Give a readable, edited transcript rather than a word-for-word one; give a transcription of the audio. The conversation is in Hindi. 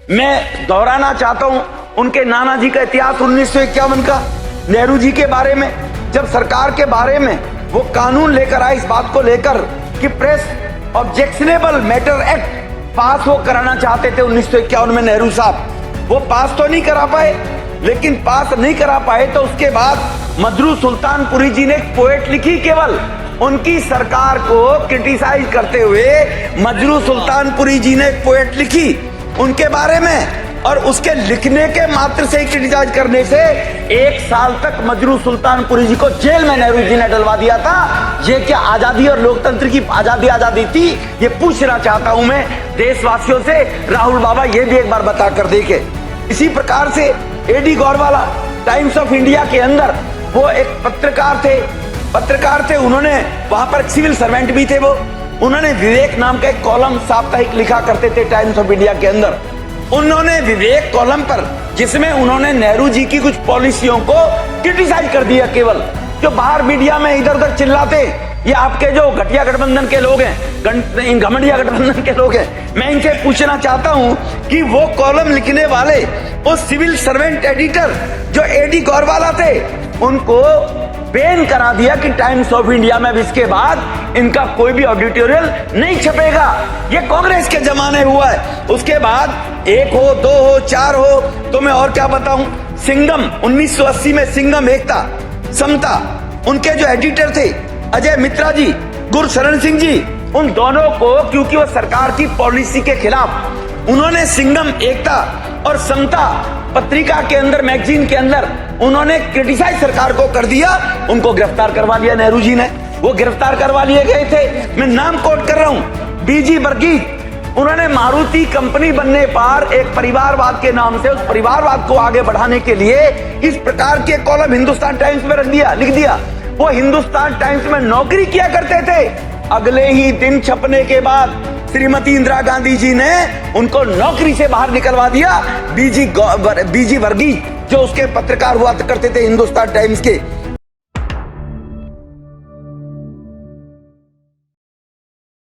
मैं दोहराना चाहता हूं उनके नाना जी का इतिहास 1951 का, नेहरू जी के बारे में, जब सरकार के बारे में वो कानून लेकर आए इस बात को लेकर कि प्रेस ऑब्जेक्शनेबल मैटर एक्ट पास वो कराना चाहते थे 1951 में नेहरू साहब, वो पास तो नहीं करा पाए। लेकिन पास नहीं करा पाए तो उसके बाद मजरू सुल्तानपुरी जी ने एक पोएट लिखी, केवल उनकी सरकार को क्रिटिसाइज करते हुए मजरू सुल्तानपुरी जी ने एक पोएट लिखी उनके बारे में, और उसके लिखने के मात्र से ही क्रिटिसाइज करने से 1 साल तक मजरू सुल्तानपुरी जी को जेल में नेहरू जी ने डलवा दिया था। ये क्या आजादी और लोकतंत्र की आजादी थी? ये पूछना चाहता हूं मैं देशवासियों से। राहुल बाबा ये भी एक बार बता कर देखे। इसी प्रकार से एडी गौरवाला टाइम्स ऑफ इंडिया के अंदर वो एक पत्रकार थे, उन्होंने वहां पर सिविल सर्वेंट भी थे वो, उन्होंने विवेक नाम का एक कॉलम साप्ताहिक लिखा करते थे टाइम्स ऑफ इंडिया के अंदर। उन्होंने विवेक कॉलम पर, जिसमें उन्होंने नेहरू जी की कुछ पॉलिसियों को क्रिटिसाइज कर दिया, केवल जो बाहर मीडिया में इधर उधर चिल्लाते ये आपके जो घटिया गठबंधन के लोग हैं, इन घमंडिया गठबंधन के लोग हैं। मैं इनसे पूछना चाहता हूं कि वो कॉलम लिखने वाले वो सिविल सर्वेंट एडिटर जो एडी गौरवाला थे, उनको बैन करा दिया कि टाइम्स ऑफ इंडिया में इसके बाद इनका कोई भी एडिटोरियल नहीं छपेगा। ये कांग्रेस के जमाने हुआ है। उसके बाद 1 हो 2 हो 4 हो तो मैं और क्या बताऊं। सिंघम 1980 में सिंघम एकता समता, उनके जो एडिटर थे अजय मित्रा जी, गुरशरण सिंह जी, उन दोनों को क्योंकि वो सरकार की पॉलिसी के खिलाफ उन्होंने सिंघम एकता और समता पत्रिका के अंदर, मैगजीन के अंदर उन्होंने क्रिटिसाइज सरकार को कर दिया, उनको गिरफ्तार करवा लिया नेहरू जी ने। वो गिरफ्तार करवा लिए गए थे, मैं नाम कोट कर रहा हूं, बीजी वर्गीज। उन्होंने मारुति कंपनी बनने पर एक परिवारवाद के नाम से उस परिवारवाद को आगे बढ़ाने के लिए इस प्रकार के कॉलम हिंदुस्तान टाइम्स में लिख दिया। वो हिंदुस्तान टाइम्स में नौकरी किया करते थे। अगले ही दिन छपने के बाद श्रीमती इंदिरा गांधी जी ने उनको नौकरी से बाहर निकलवा दिया। बीजी वर्गीज जो उसके पत्रकार हुआ करते थे हिंदुस्तान टाइम्स के,